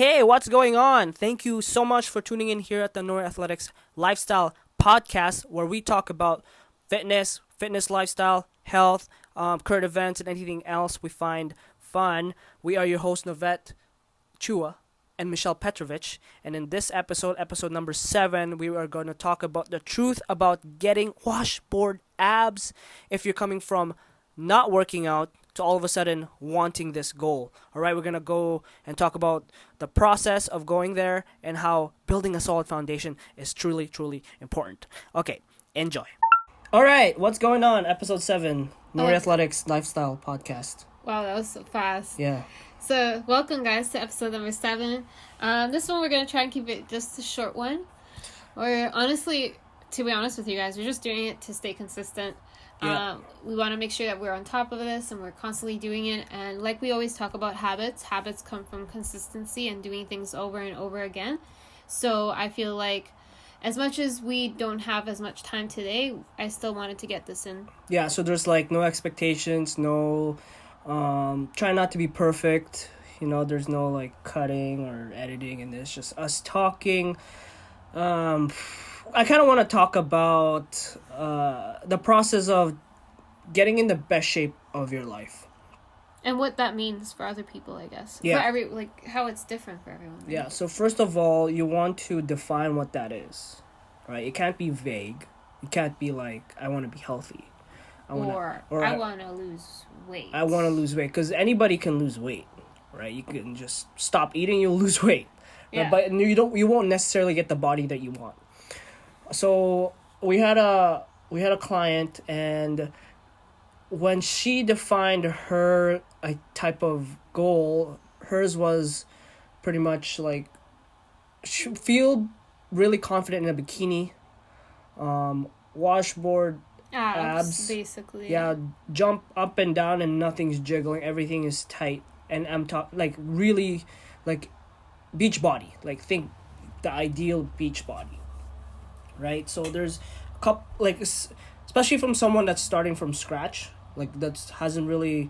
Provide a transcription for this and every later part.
Hey, what's going on? Thank you so much for tuning in here at the Nori Athletics Lifestyle Podcast, where we talk about fitness lifestyle, health, current events, and anything else we find fun. We are your hosts, Novette Chua and Michelle Petrovich. And in this episode number 7, we are going to talk about the truth about getting washboard abs if you're coming from not working out to all of a sudden wanting this goal. All right, we're going to go and talk about the process of going there and how building a solid foundation is truly, truly important. Okay, enjoy. All right, what's going on? Episode 7, Nori Athletics Lifestyle Podcast. Wow, that was so fast. Yeah. So, welcome guys to episode number 7. This one we're going to try and keep it just a short one. Or honestly, to be honest with you guys, we're just doing it to stay consistent. Yeah. We want to make sure that we're on top of this and we're constantly doing it. And like we always talk about habits come from consistency and doing things over and over again. So I feel like as much as we don't have as much time today, I still wanted to get this in. Yeah, so there's like no expectations, no try not to be perfect. You know, there's no like cutting or editing in this, just us talking. I kind of want to talk about the process of getting in the best shape of your life. And what that means for other people, I guess. Yeah. For how it's different for everyone. Right? Yeah, so first of all, you want to define what that is, right? It can't be vague. It can't be like, I want to be healthy. I want to lose weight. I want to lose weight, because anybody can lose weight, right? You can just stop eating, you'll lose weight. Right? Yeah. But you won't necessarily get the body that you want. So we had a client, and when she defined her type of goal, hers was pretty much like feel really confident in a bikini, washboard abs, basically. Yeah, jump up and down and nothing's jiggling, everything is tight, and I'm like really like beach body, like think the ideal beach body. Right, so there's a couple, like especially from someone that's starting from scratch, like that hasn't really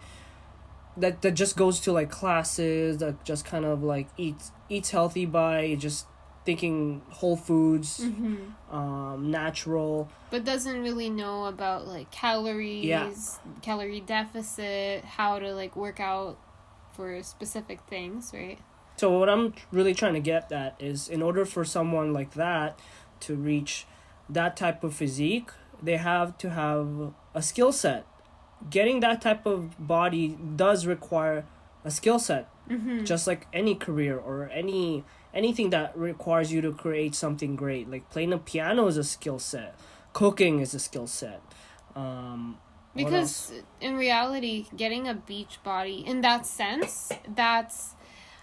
that just goes to like classes, that just kind of like eats healthy by just thinking whole foods, natural, but doesn't really know about like calories, calorie deficit, how to like work out for specific things, right? So what I'm really trying to get at is, in order for someone like that to reach that type of physique, they have to have a skill set. Getting that type of body does require a skill set, just like any career or anything that requires you to create something great. Like playing a piano is a skill set, cooking is a skill set. Because in reality, getting a beach body in that sense, that's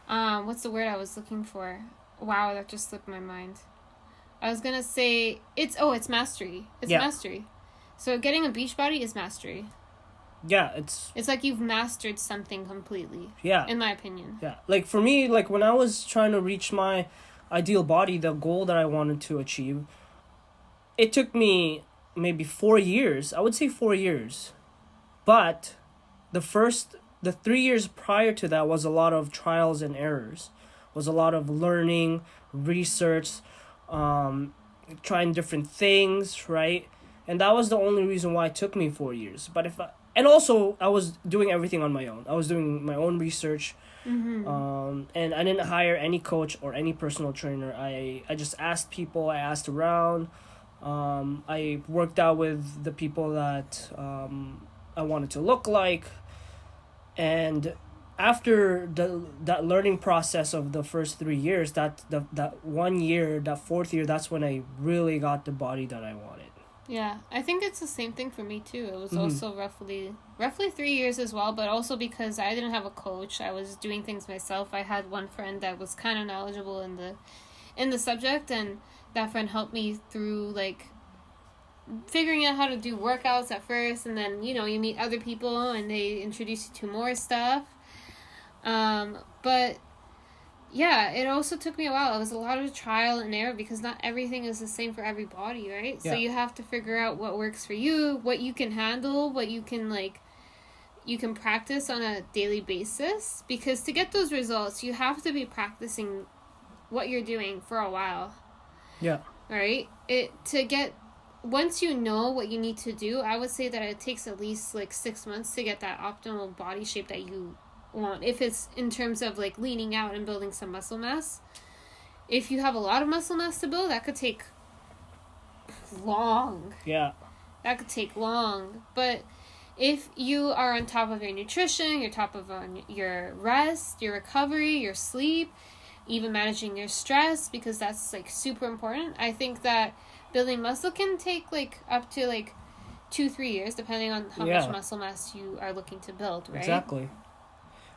what's the word I was looking for? Wow, that just slipped my mind. I was gonna say it's mastery. It's mastery. So getting a beach body is mastery. Yeah, it's like you've mastered something completely. Yeah. In my opinion. Yeah. Like for me, like when I was trying to reach my ideal body, the goal that I wanted to achieve, it took me maybe 4 years. I would say 4 years. But the 3 years prior to that was a lot of trials and errors. Was a lot of learning, research, trying different things, right? And that was the only reason why it took me 4 years. But and also I was doing everything on my own. I was doing my own research, and I didn't hire any coach or any personal trainer. I just asked people. I asked around. I worked out with the people that I wanted to look like, and after that learning process of the first 3 years, that 1 year, that 4th year, that's when I really got the body that I wanted. Yeah, I think it's the same thing for me too. It was also roughly 3 years as well, but also because I didn't have a coach, I was doing things myself. I had one friend that was kind of knowledgeable in the subject, and that friend helped me through like figuring out how to do workouts at first, and then you meet other people and they introduce you to more stuff. But yeah, it also took me a while. It was a lot of trial and error because not everything is the same for everybody, right? Yeah. So you have to figure out what works for you, what you can handle, what you can like you can practice on a daily basis, because to get those results, you have to be practicing what you're doing for a while. Yeah. Right? Once you know what you need to do, I would say that it takes at least like 6 months to get that optimal body shape that you want. If it's in terms of like leaning out and building some muscle mass. If you have a lot of muscle mass to build, that could take long. Yeah. That could take long. But if you are on top of your nutrition, you're on your rest, your recovery, your sleep, even managing your stress, because that's like super important. I think that building muscle can take like up to like 2-3 years, depending on how much muscle mass you are looking to build, right? Exactly.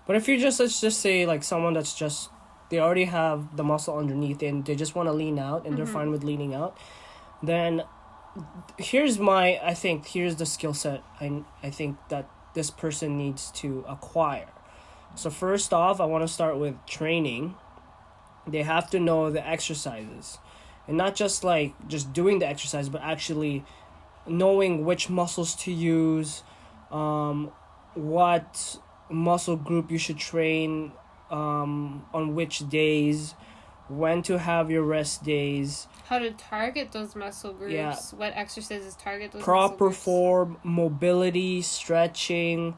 But if you're let's just say like someone that's just, they already have the muscle underneath and they just want to lean out and they're fine with leaning out, then here's the skill set I think that this person needs to acquire. So first off, I want to start with training. They have to know the exercises, and not just like just doing the exercise, but actually knowing which muscles to use, what muscle group you should train on which days, when to have your rest days, how to target those muscle groups, what exercises target those proper muscle groups. form, mobility, stretching,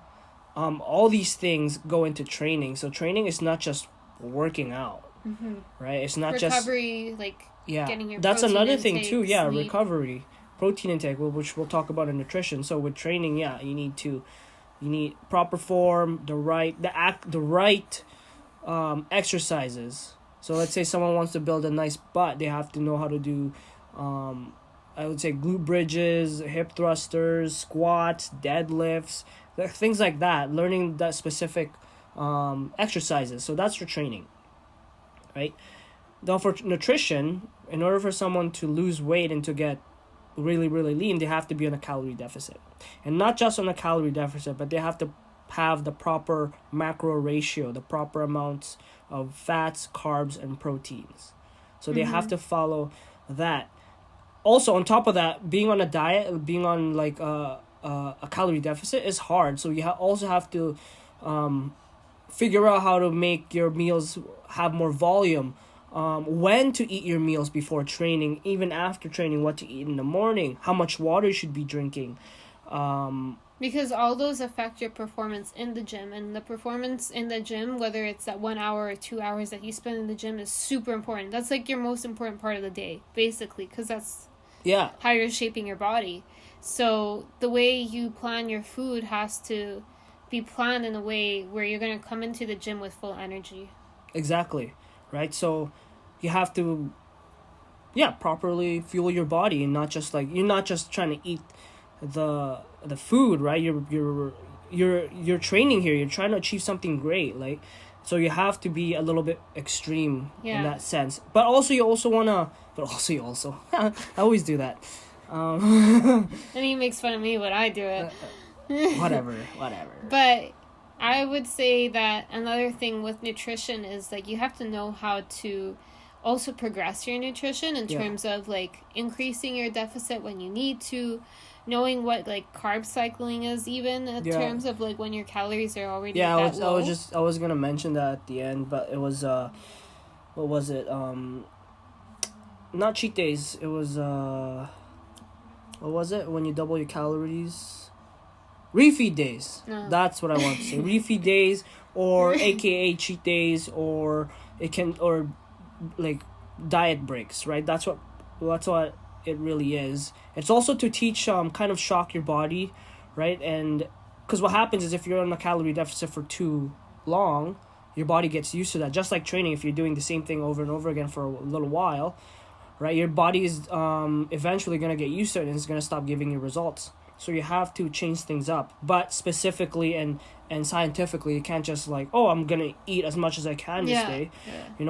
all these things go into training. So training is not just working out, right? It's not recovery, like getting your that's protein another thing intake, too. sleep. Recovery, protein intake, which we'll talk about in nutrition. So with training, you need proper form, the right exercises. So let's say someone wants to build a nice butt, they have to know how to do, I would say glute bridges, hip thrusters, squats, deadlifts, things like that. Learning that specific exercises. So that's for training, right? Now for nutrition, in order for someone to lose weight and to get really, really lean, they have to be on a calorie deficit. And not just on a calorie deficit, but they have to have the proper macro ratio, the proper amounts of fats, carbs, and proteins. So they have to follow that. Also, on top of that, being on a diet, being on like a calorie deficit is hard. So you also have to figure out how to make your meals have more volume. When to eat your meals before training, even after training, what to eat in the morning, how much water you should be drinking. Because all those affect your performance in the gym, and the performance in the gym, whether it's that 1 hour or 2 hours that you spend in the gym, is super important. That's like your most important part of the day, basically, because that's how you're shaping your body. So the way you plan your food has to be planned in a way where you're going to come into the gym with full energy. Exactly, right? So you have to properly fuel your body, and not just like, you're not just trying to eat the food, right? You're training here, you're trying to achieve something great, like, so you have to be a little bit extreme in that sense. But also you I always do that. And he makes fun of me when I do it. whatever But I would say that another thing with nutrition is like you have to know how to also progress your nutrition in terms of like increasing your deficit when you need to, knowing what like carb cycling is, even in terms of like when your calories are already low. I was gonna mention that at the end, but it was what was it, not cheat days, it was what was it when you double your calories? Refeed days. No. That's what I want to say. Refeed days, or aka cheat days, or like diet breaks, right? That's what it really is. It's also to teach kind of shock your body, right? And because what happens is, if you're on a calorie deficit for too long, your body gets used to that. Just like training, if you're doing the same thing over and over again for a little while, right, your body is eventually going to get used to it, and it's going to stop giving you results. So you have to change things up, but specifically and scientifically. You can't just like, oh, I'm going to eat as much as I can this day.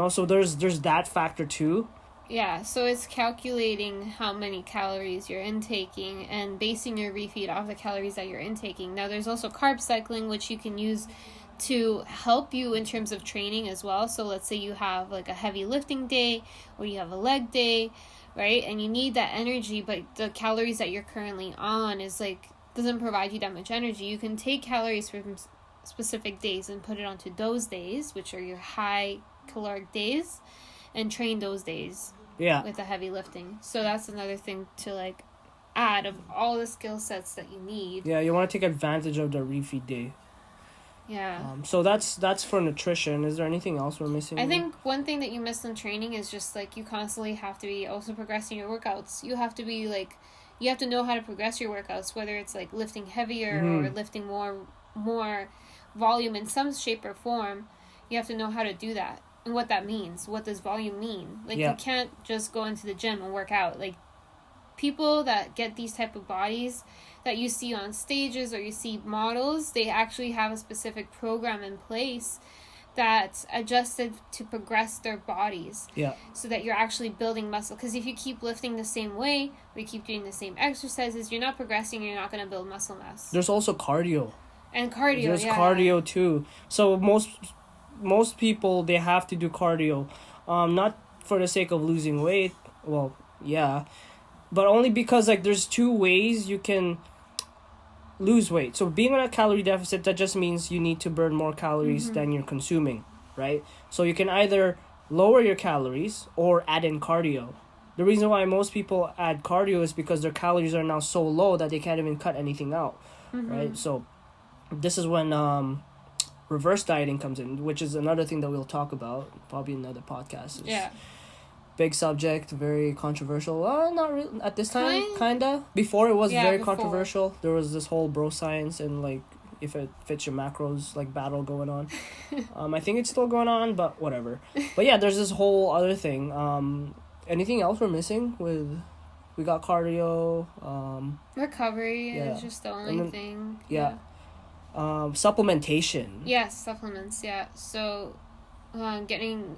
So there's that factor too. Yeah, so it's calculating how many calories you're intaking and basing your refeed off the calories that you're intaking. Now, there's also carb cycling, which you can use to help you in terms of training as well. So let's say you have like a heavy lifting day, or you have a leg day, right? And you need that energy, but the calories that you're currently on is like doesn't provide you that much energy. You can take calories from specific days and put it onto those days, which are your high caloric days, and train those days with the heavy lifting. So that's another thing to like add of all the skill sets that you need. Yeah, you want to take advantage of the refeed day. Yeah. So that's for nutrition. Is there anything else we're missing? I think one thing that you miss in training is just like you constantly have to be also progressing your workouts. You have to be like, you have to know how to progress your workouts, whether it's like lifting heavier or lifting more volume in some shape or form. You have to know how to do that and what that means. What does volume mean? Like you can't just go into the gym and work out. Like people that get these type of bodies that you see on stages or you see models, they actually have a specific program in place that's adjusted to progress their bodies. Yeah. So that you're actually building muscle. Because if you keep lifting the same way, or you keep doing the same exercises, you're not progressing and you're not going to build muscle mass. There's also cardio. And cardio, There's cardio too. So most people, they have to do cardio. Not for the sake of losing weight. Well, yeah. But only because like there's two ways you can lose weight. So being on a calorie deficit, that just means you need to burn more calories than you're consuming, right? So you can either lower your calories or add in cardio. The reason why most people add cardio is because their calories are now so low that they can't even cut anything out, right? So this is when reverse dieting comes in, which is another thing that we'll talk about probably in another podcast. Big subject, very controversial. Not really at this time, kinda. Before it was very controversial. There was this whole bro science and like if it fits your macros like battle going on. I think it's still going on, but whatever. But yeah, there's this whole other thing. Anything else we're missing with? We got cardio. Recovery is just the only thing. Yeah. Supplementation. Yes, supplements. Yeah. So, drinking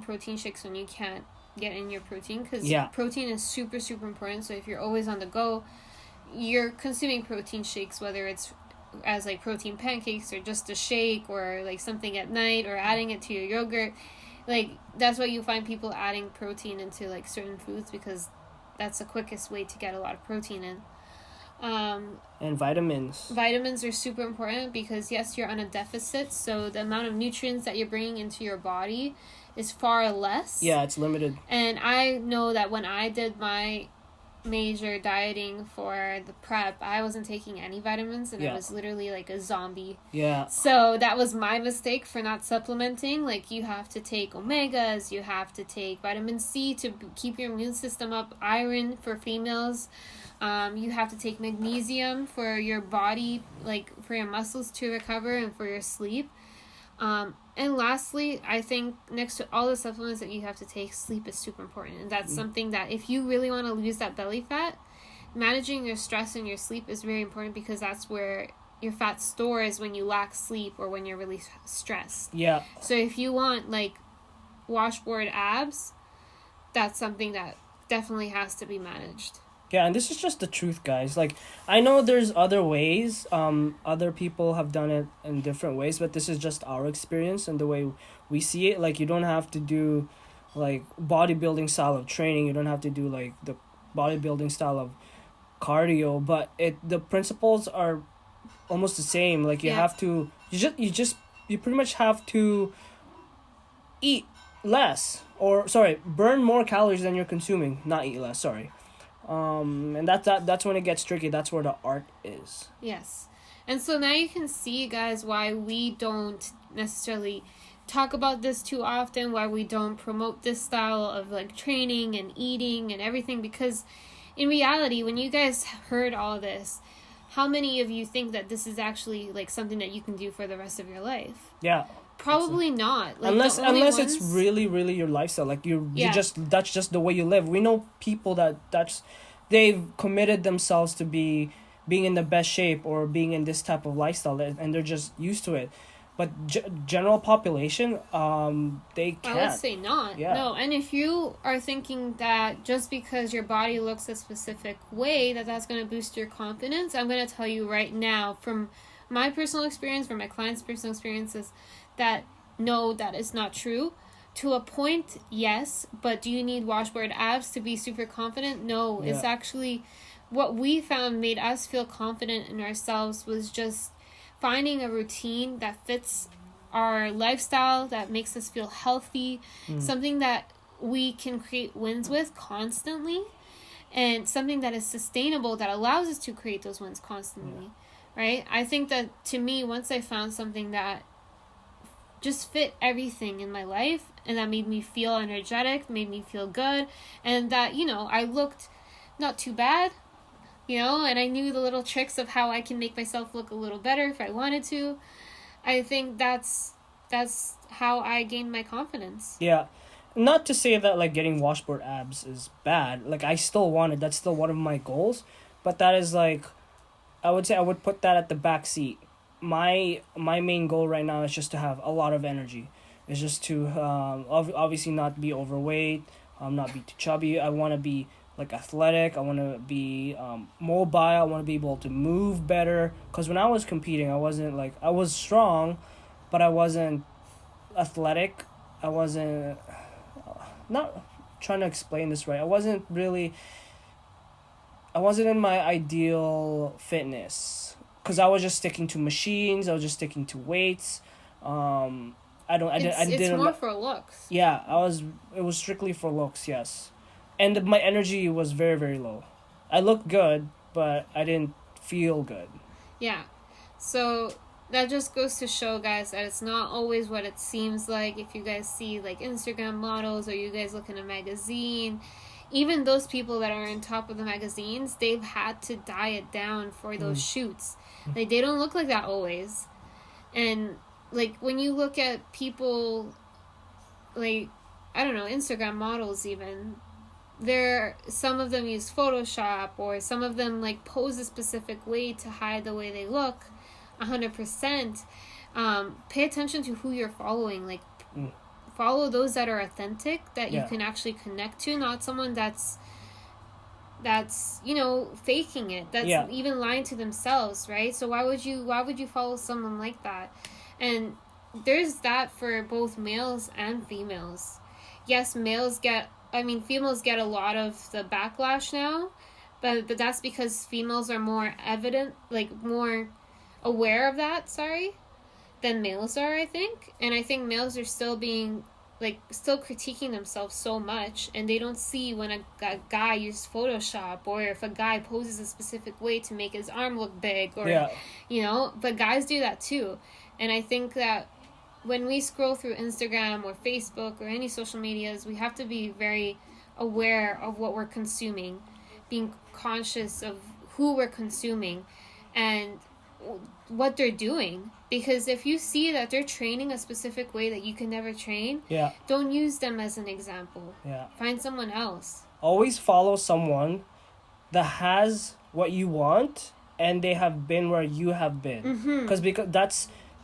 protein shakes when you can't get in your protein, because protein is super, super important. So if you're always on the go, you're consuming protein shakes, whether it's as like protein pancakes or just a shake or like something at night or adding it to your yogurt. Like that's why you find people adding protein into like certain foods, because that's the quickest way to get a lot of protein in. And vitamins. Vitamins are super important because yes, you're on a deficit, so the amount of nutrients that you're bringing into your body is far less. Yeah, it's limited. And I know that when I did my major dieting for the prep, I wasn't taking any vitamins, and I was literally like a zombie. Yeah. So that was my mistake for not supplementing. Like you have to take omegas, you have to take vitamin C to keep your immune system up, iron for females. You have to take magnesium for your body, like for your muscles to recover and for your sleep. And lastly, I think next to all the supplements that you have to take, sleep is super important. And that's something that if you really want to lose that belly fat, managing your stress and your sleep is very important, because that's where your fat stores when you lack sleep or when you're really stressed. Yeah. So if you want like washboard abs, that's something that definitely has to be managed. Yeah, and this is just the truth, guys. Like, I know there's other ways. Other people have done it in different ways, but this is just our experience and the way we see it. Like, you don't have to do, like, bodybuilding style of training. You don't have to do, like, the bodybuilding style of cardio. But the principles are almost the same. Like, you have to... You pretty much have to eat less. Burn more calories than you're consuming. Not eat less, sorry. And that's when it gets tricky. That's where the art is. Yes. And so now you can see, guys, why we don't necessarily talk about this too often, why we don't promote this style of like training and eating and everything, because in reality, when you guys heard all this, how many of you think that this is actually like something that you can do for the rest of your life? Yeah. Probably not. Like, unless it's really, really your lifestyle. Like that's just the way you live. We know people they've committed themselves to being in the best shape or being in this type of lifestyle, and they're just used to it. But general population, they can't. I would say not. Yeah. No, and if you are thinking that just because your body looks a specific way, that's going to boost your confidence, I'm going to tell you right now, from my personal experience, from my clients' personal experiences, that no, that is not true. To a point, yes, but do you need washboard abs to be super confident? No, it's actually what we found made us feel confident in ourselves was just finding a routine that fits our lifestyle, that makes us feel healthy, something that we can create wins with constantly, and something that is sustainable that allows us to create those wins constantly, right? I think that, to me, once I found something that just fit everything in my life and that made me feel energetic, made me feel good, and that, you know, I looked not too bad, you know, and I knew the little tricks of how I can make myself look a little better if I wanted to. I think that's how I gained my confidence. Yeah. Not to say that, like, getting washboard abs is bad. Like, I still want it. That's still one of my goals. But that is, like, I would say I would put that at the back seat. My main goal right now is just to have a lot of energy. It's just to obviously not be overweight, not be too chubby. I want to be, like, athletic. I want to be mobile. I want to be able to move better. Because when I was competing, I wasn't, like, I was strong, but I wasn't athletic. I wasn't, not trying to explain this right. I wasn't in my ideal fitness. Because I was just sticking to machines. I was just sticking to weights. It's more for looks. Yeah, it was strictly for looks, yes. And my energy was very, very low. I looked good, but I didn't feel good. Yeah. So that just goes to show, guys, that it's not always what it seems like. If you guys see, like, Instagram models, or you guys look in a magazine, even those people that are on top of the magazines, they've had to diet down for those shoots. Like, they don't look like that always. And, like, when you look at people, like, I don't know, Instagram models even, some of them use Photoshop, or some of them, like, pose a specific way to hide the way they look 100%. Pay attention to who you're following. Like, follow those that are authentic, that you can actually connect to, not someone that's you know, faking it, that's even lying to themselves, right? So why would you follow someone like that? And there's that for both males and females. Yes, females get a lot of the backlash now, but that's because females are more more aware of that, than males are, I think. And I think males are still critiquing themselves so much, and they don't see when a guy uses Photoshop, or if a guy poses a specific way to make his arm look big, or you know, but guys do that too. And I think that when we scroll through Instagram or Facebook or any social medias, we have to be very aware of what we're consuming, being conscious of who we're consuming and what they're doing. Because if you see that they're training a specific way that you can never train, don't use them as an example. Find someone else. Always follow someone that has what you want, and they have been where you have been.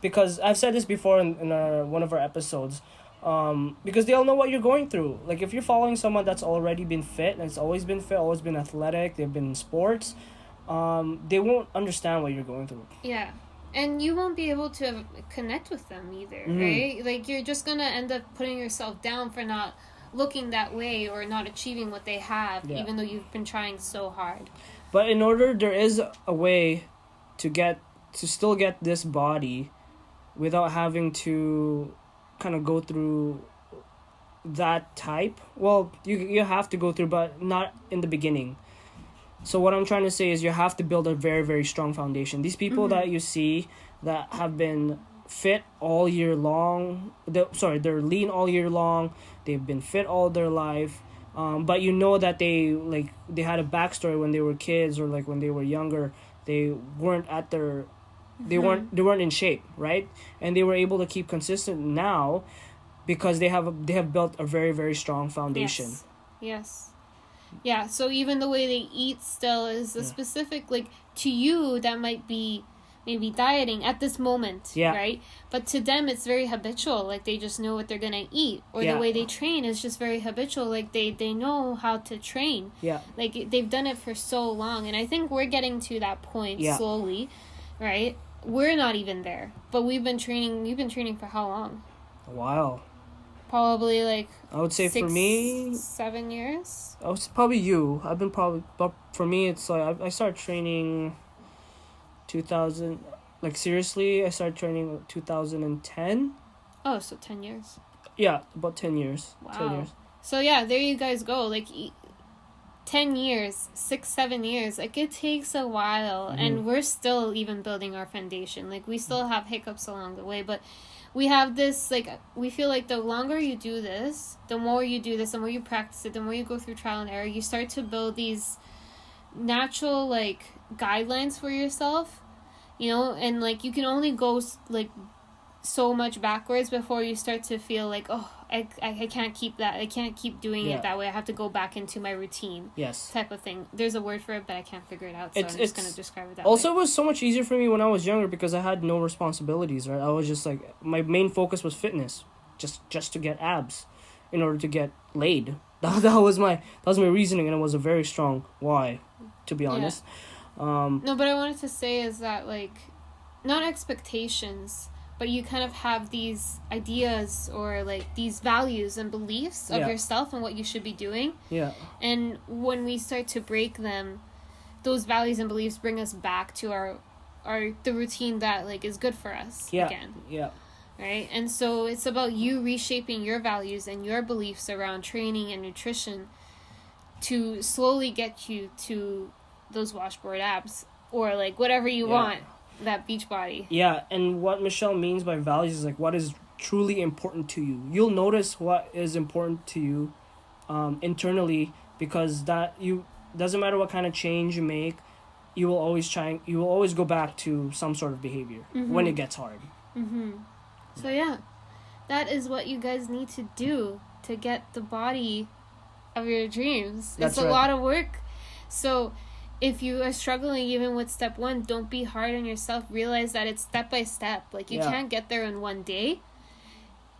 Because I've said this before in one of our episodes, because they all know what you're going through. Like, if you're following someone that's already been fit, and it's always been fit, always been athletic, they've been in sports, they won't understand what you're going through. Yeah. And you won't be able to connect with them either, right? Like, you're just going to end up putting yourself down for not looking that way, or not achieving what they have, even though you've been trying so hard. But there is a way to still get this body without having to kind of go through that type. Well, you have to go through, but not in the beginning. So what I'm trying to say is you have to build a very, very strong foundation. These people that you see that have been fit all year long, they're lean all year long, they've been fit all their life, but you know that they had a backstory when they were kids, or like when they were younger, they weren't at their they weren't in shape, right? And they were able to keep consistent now because they have built a very, very strong foundation. Yes. Yeah, so even the way they eat still is a specific, like, to you, that might be maybe dieting at this moment, right? But to them, it's very habitual. Like, they just know what they're going to eat. Or the way they train is just very habitual. Like, they know how to train. Yeah. Like, they've done it for so long. And I think we're getting to that point slowly, right? We're not even there. But you've been training for how long? A while. Probably like I would say for me, 7 years. I was probably you. But for me, it's like I started training 2000, like seriously, I started training 2010. Oh, so 10 years. Yeah, about 10 years. Wow. 10 years. So yeah, there you guys go. Like 10 years, 6-7 years, like it takes a while, and we're still even building our foundation. Like we still have hiccups along the way, but we have this, like, we feel like the longer you do this, the more you do this, the more you practice it, the more you go through trial and error, you start to build these natural, like, guidelines for yourself, you know, and like you can only go like so much backwards before you start to feel like, oh, I can't keep that. I can't keep doing it that way. I have to go back into my routine. Yes. Type of thing. There's a word for it, but I can't figure it out, so I'm just going to describe it that also, way. it was so much easier for me when I was younger because I had no responsibilities, right? I was just like, my main focus was fitness. Just to get abs in order to get laid. That was my reasoning, and it was a very strong why, to be honest. No, but I wanted to say is that, like, not expectations, but you kind of have these ideas or like these values and beliefs of yourself and what you should be doing. Yeah. And when we start to break them, those values and beliefs bring us back to the routine that like is good for us again. Yeah. Right? And so it's about you reshaping your values and your beliefs around training and nutrition to slowly get you to those washboard abs or like whatever you want. That beach body. Yeah, and what Michelle means by values is like what is truly important to you. You'll notice what is important to you internally, because doesn't matter what kind of change you make, you will always go back to some sort of behavior when it gets hard. So yeah, that is what you guys need to do to get the body of your dreams. It's a lot of work. So if you are struggling even with step 1, don't be hard on yourself. Realize that it's step by step. Like, you can't get there in one day.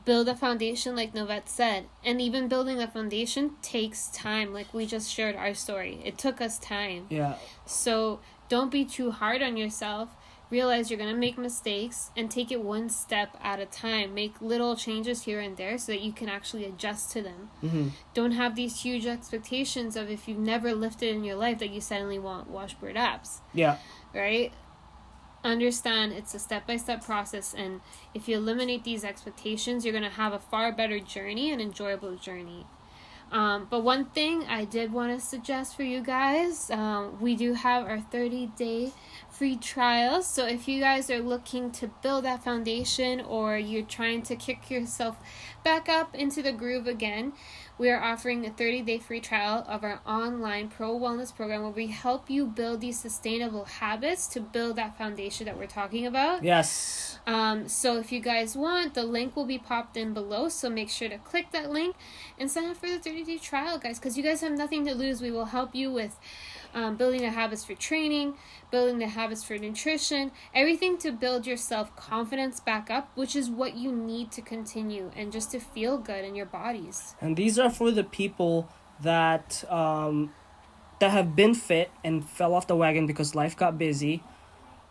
Build a foundation, like Novette said. And even building a foundation takes time. Like, we just shared our story. It took us time. Yeah. So, don't be too hard on yourself. Realize you're going to make mistakes and take it one step at a time. Make little changes here and there so that you can actually adjust to them. Don't have these huge expectations of if you've never lifted in your life that you suddenly want washboard abs. Yeah. Right? Understand it's a step-by-step process, and if you eliminate these expectations, you're going to have a far better journey, an enjoyable journey. But one thing I did want to suggest for you guys, we do have our 30-day free trial. So if you guys are looking to build that foundation, or you're trying to kick yourself back up into the groove again, we are offering a 30-day free trial of our online pro wellness program where we help you build these sustainable habits to build that foundation that we're talking about. Yes. So if you guys want, the link will be popped in below, so make sure to click that link and sign up for the 30-day trial, guys, because you guys have nothing to lose. We will help you with building the habits for training, building the habits for nutrition, everything to build your self-confidence back up, which is what you need to continue and just to feel good in your bodies. And these are for the people that have been fit and fell off the wagon because life got busy,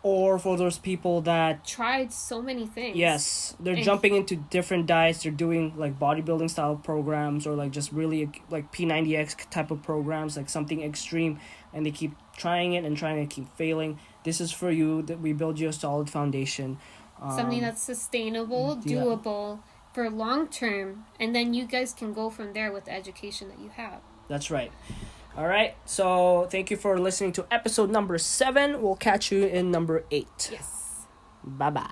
or for those people that tried so many things. Yes, they're jumping into different diets. They're doing like bodybuilding style programs, or like just really like P90X type of programs, like something extreme, and they keep trying it and trying to keep failing. This is for you, that we build you a solid foundation. Something that's sustainable, doable for long term, and then you guys can go from there with the education that you have. That's right. All right, so thank you for listening to episode number 7. We'll catch you in number 8. Yes. Bye-bye.